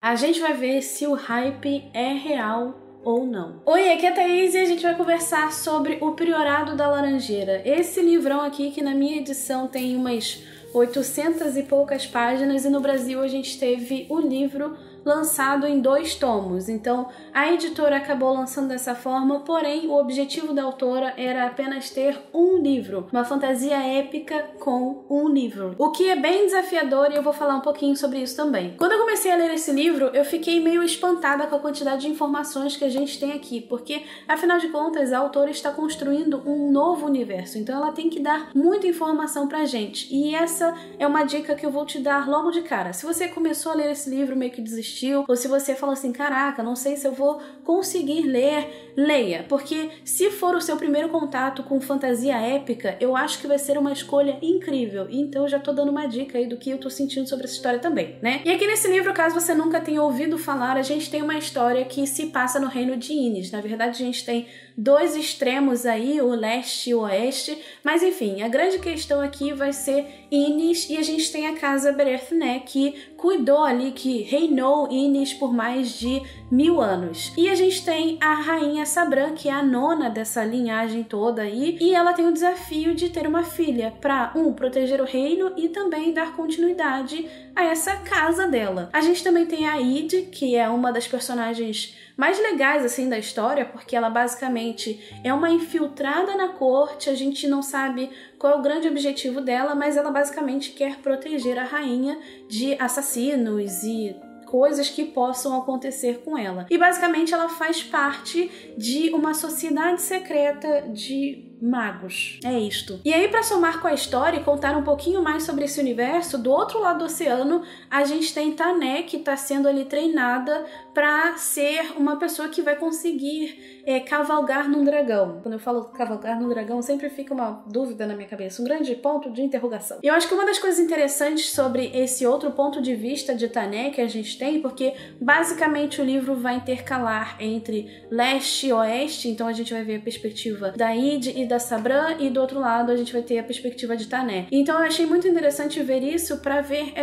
A gente vai ver se o hype é real ou não. Oi, aqui é a Thaís e a gente vai conversar sobre O Priorado da Laranjeira. Esse livrão aqui que na minha edição tem umas 800 e poucas páginas e no Brasil a gente teve o livro lançado em 2 tomos. Então a editora acabou lançando dessa forma, porém o objetivo da autora era apenas ter um livro, uma fantasia épica com um livro, o que é bem desafiador e eu vou falar um pouquinho sobre isso também. Quando eu comecei a ler esse livro, eu fiquei meio espantada com a quantidade de informações que a gente tem aqui, porque afinal de contas a autora está construindo um novo universo, então ela tem que dar muita informação pra gente, e essa é uma dica que eu vou te dar logo de cara. Se você começou a ler esse livro meio que desistiu, ou se você falou assim, caraca, não sei se eu vou conseguir ler, leia, porque se for o seu primeiro contato com fantasia épica, eu acho que vai ser uma escolha incrível, então eu já tô dando uma dica aí do que eu tô sentindo sobre essa história também, né? E aqui nesse livro, caso você nunca tenha ouvido falar, a gente tem uma história que se passa no reino de Innis. Na verdade, a gente tem 2 extremos aí, o leste e o oeste, mas enfim, a grande questão aqui vai ser Innis, e a gente tem a casa Berethne, que cuidou ali, que reinou Innis por mais de 1000 anos. E a gente tem a rainha Sabran, que é a nona dessa linhagem toda aí, e ela tem o desafio de ter uma filha para, proteger o reino e também dar continuidade a essa casa dela. A gente também tem a Id, que é uma das personagens mais legais assim da história, porque ela basicamente é uma infiltrada na corte, a gente não sabe qual é o grande objetivo dela, mas ela basicamente quer proteger a rainha de assassinos e coisas que possam acontecer com ela. E basicamente ela faz parte de uma sociedade secreta de magos. É isto. E aí, para somar com a história e contar um pouquinho mais sobre esse universo, do outro lado do oceano, a gente tem Tané, que está sendo ali treinada para ser uma pessoa que vai conseguir cavalgar num dragão. Quando eu falo cavalgar num dragão, sempre fica uma dúvida na minha cabeça, um grande ponto de interrogação. E eu acho que uma das coisas interessantes sobre esse outro ponto de vista de Tané que a gente tem, porque basicamente o livro vai intercalar entre leste e oeste, então a gente vai ver a perspectiva da Id e da Sabran, e do outro lado a gente vai ter a perspectiva de Tané. Então eu achei muito interessante ver isso para ver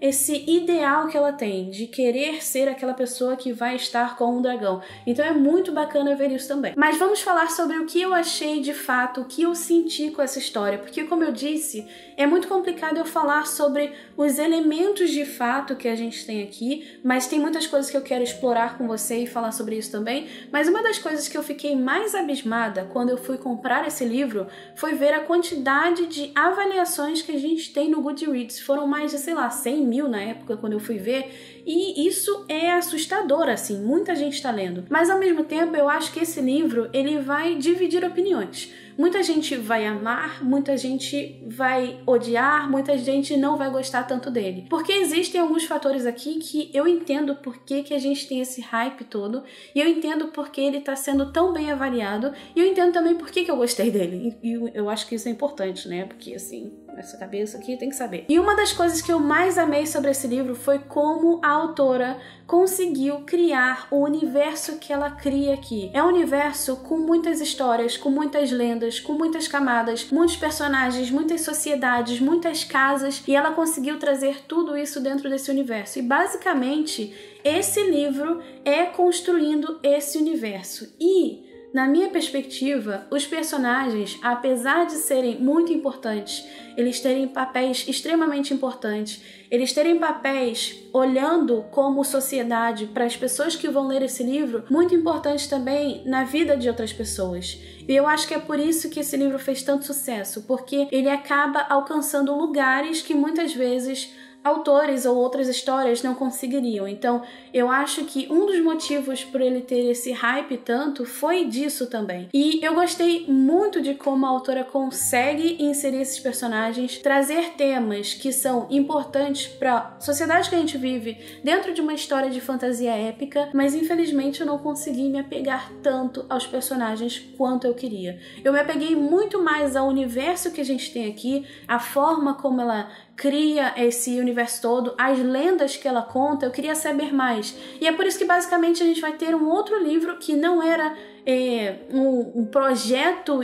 esse ideal que ela tem de querer ser aquela pessoa que vai estar com um dragão. Então é muito bacana ver isso também. Mas vamos falar sobre o que eu achei de fato, o que eu senti com essa história, porque como eu disse, é muito complicado eu falar sobre os elementos de fato que a gente tem aqui, mas tem muitas coisas que eu quero explorar com você e falar sobre isso também. Mas uma das coisas que eu fiquei mais abismada quando eu fui comprar esse livro foi ver a quantidade de avaliações que a gente tem no Goodreads. Foram mais de, sei lá, 100 mil na época quando eu fui ver, e isso é assustador, assim, muita gente está lendo. Mas ao mesmo tempo eu acho que esse livro ele vai dividir opiniões. Muita gente vai amar, muita gente vai odiar, muita gente não vai gostar tanto dele. Porque existem alguns fatores aqui que eu entendo por que a gente tem esse hype todo, e eu entendo por que ele tá sendo tão bem avaliado, e eu entendo também por que eu gostei dele. E eu acho que isso é importante, né? Porque assim, essa cabeça aqui tem que saber. E uma das coisas que eu mais amei sobre esse livro foi como a autora conseguiu criar o universo que ela cria aqui. É um universo com muitas histórias, com muitas lendas, com muitas camadas, muitos personagens, muitas sociedades, muitas casas, e ela conseguiu trazer tudo isso dentro desse universo. E basicamente, esse livro é construindo esse universo. E na minha perspectiva, os personagens, apesar de serem muito importantes, eles terem papéis extremamente importantes, eles terem papéis olhando como sociedade para as pessoas que vão ler esse livro, muito importantes também na vida de outras pessoas. E eu acho que é por isso que esse livro fez tanto sucesso, porque ele acaba alcançando lugares que muitas vezes autores ou outras histórias não conseguiriam. Então, eu acho que um dos motivos por ele ter esse hype tanto foi disso também. E eu gostei muito de como a autora consegue inserir esses personagens, trazer temas que são importantes para a sociedade que a gente vive dentro de uma história de fantasia épica, mas infelizmente eu não consegui me apegar tanto aos personagens quanto eu queria. Eu me apeguei muito mais ao universo que a gente tem aqui, a forma como ela cria esse universo todo, as lendas que ela conta, eu queria saber mais. E é por isso que basicamente a gente vai ter um outro livro que não era um projeto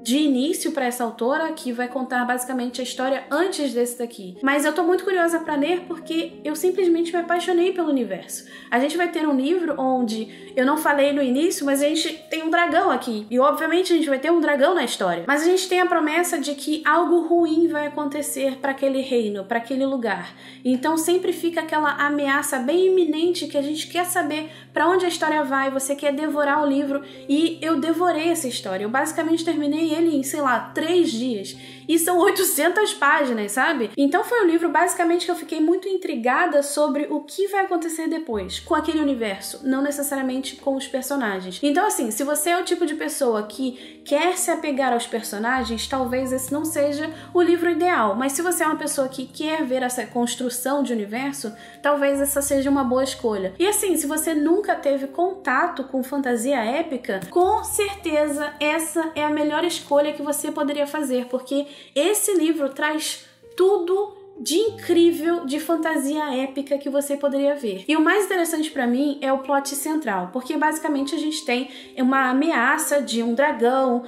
de início para essa autora, que vai contar basicamente a história antes desse daqui. Mas eu tô muito curiosa para ler porque eu simplesmente me apaixonei pelo universo. A gente vai ter um livro onde, eu não falei no início, mas a gente tem um dragão aqui. E obviamente a gente vai ter um dragão na história. Mas a gente tem a promessa de que algo ruim vai acontecer para aquele reino, para aquele lugar. Então sempre fica aquela ameaça bem iminente que a gente quer saber para onde a história vai, você quer devorar o livro. E eu devorei essa história. Eu basicamente terminei ele em, sei lá, 3 dias. E são 800 páginas, sabe? Então foi um livro basicamente que eu fiquei muito intrigada sobre o que vai acontecer depois com aquele universo, não necessariamente com os personagens. Então assim, se você é o tipo de pessoa que quer se apegar aos personagens, talvez esse não seja o livro ideal. Mas se você é uma pessoa que quer ver essa construção de universo, talvez essa seja uma boa escolha. E assim, se você nunca teve contato com fantasia épica, com certeza essa é a melhor escolha que você poderia fazer, porque esse livro traz tudo de incrível, de fantasia épica que você poderia ver. E o mais interessante pra mim é o plot central, porque basicamente a gente tem uma ameaça de um dragão,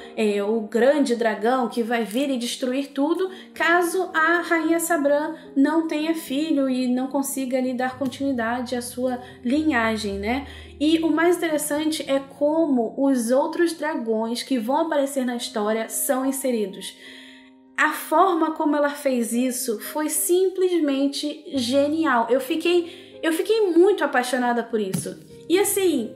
o grande dragão que vai vir e destruir tudo caso a rainha Sabran não tenha filho e não consiga ali dar continuidade à sua linhagem, né? E o mais interessante é como os outros dragões que vão aparecer na história são inseridos. A forma como ela fez isso foi simplesmente genial. Eu fiquei muito apaixonada por isso. E assim,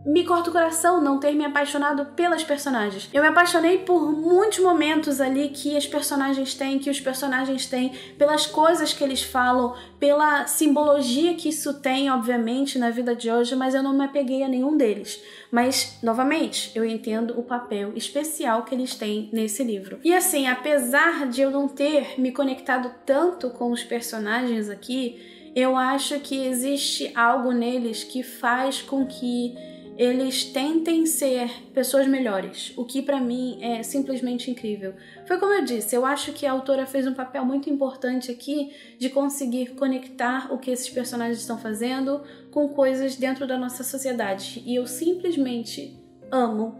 me corta o coração não ter me apaixonado pelas personagens. Eu me apaixonei por muitos momentos ali que os personagens têm, pelas coisas que eles falam, pela simbologia que isso tem, obviamente, na vida de hoje, mas eu não me apeguei a nenhum deles. Mas, novamente, eu entendo o papel especial que eles têm nesse livro. E assim, apesar de eu não ter me conectado tanto com os personagens aqui, eu acho que existe algo neles que faz com que eles tentem ser pessoas melhores, o que pra mim é simplesmente incrível. Foi como eu disse, eu acho que a autora fez um papel muito importante aqui de conseguir conectar o que esses personagens estão fazendo com coisas dentro da nossa sociedade. E eu simplesmente amo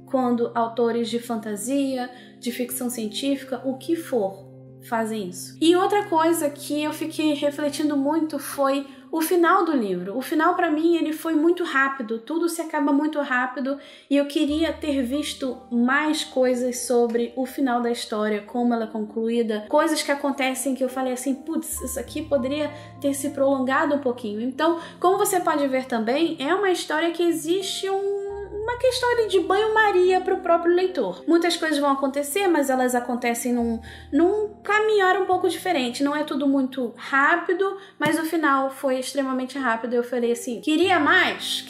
quando autores de fantasia, de ficção científica, o que for, fazem isso. E outra coisa que eu fiquei refletindo muito foi o final do livro. O final, pra mim, ele foi muito rápido, tudo se acaba muito rápido e eu queria ter visto mais coisas sobre o final da história, como ela é concluída, coisas que acontecem que eu falei assim, putz, isso aqui poderia ter se prolongado um pouquinho. Então, como você pode ver também, é uma história que existe uma questão ali de banho-maria para o próprio leitor. Muitas coisas vão acontecer, mas elas acontecem num caminhar um pouco diferente. Não é tudo muito rápido, mas o final foi extremamente rápido. Eu falei assim, queria mais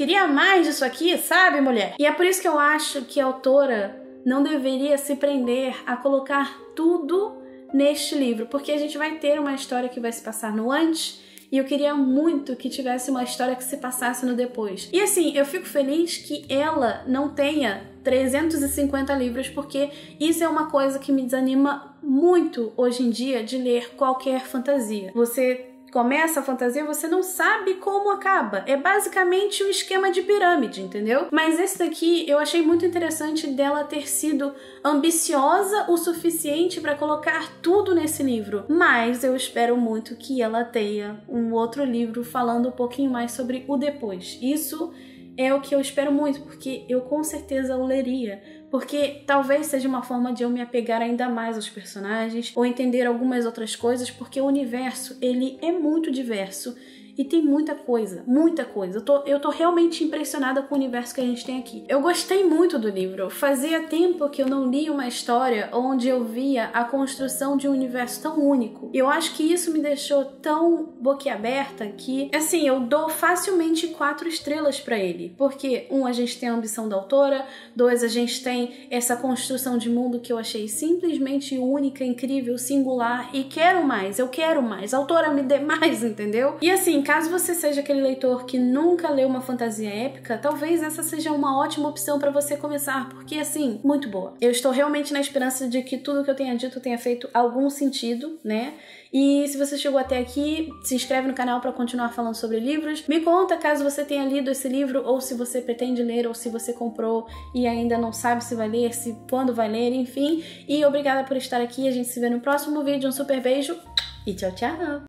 disso aqui, sabe, mulher? E é por isso que eu acho que a autora não deveria se prender a colocar tudo neste livro, porque a gente vai ter uma história que vai se passar no antes, e eu queria muito que tivesse uma história que se passasse no depois. E assim, eu fico feliz que ela não tenha 350 livros, porque isso é uma coisa que me desanima muito hoje em dia de ler qualquer fantasia. Você começa a fantasia, você não sabe como acaba. É basicamente um esquema de pirâmide, entendeu? Mas esse daqui eu achei muito interessante dela ter sido ambiciosa o suficiente para colocar tudo nesse livro. Mas eu espero muito que ela tenha um outro livro falando um pouquinho mais sobre o depois. Isso é o que eu espero muito, porque eu com certeza o leria. Porque talvez seja uma forma de eu me apegar ainda mais aos personagens ou entender algumas outras coisas, porque o universo, ele é muito diverso e tem muita coisa, muita coisa. Eu tô realmente impressionada com o universo que a gente tem aqui. Eu gostei muito do livro. Fazia tempo que eu não li uma história onde eu via a construção de um universo tão único. Eu acho que isso me deixou tão boquiaberta que, assim, eu dou facilmente 4 estrelas pra ele. Porque, 1, a gente tem a ambição da autora, 2, a gente tem essa construção de mundo que eu achei simplesmente única, incrível, singular, e quero mais, eu quero mais. A autora me dê mais, entendeu? E assim, caso você seja aquele leitor que nunca leu uma fantasia épica, talvez essa seja uma ótima opção para você começar, porque assim, muito boa. Eu estou realmente na esperança de que tudo que eu tenha dito tenha feito algum sentido, né? E se você chegou até aqui, se inscreve no canal para continuar falando sobre livros. Me conta caso você tenha lido esse livro, ou se você pretende ler, ou se você comprou e ainda não sabe se vai ler, se quando vai ler, enfim. E obrigada por estar aqui. A gente se vê no próximo vídeo. Um super beijo e tchau, tchau!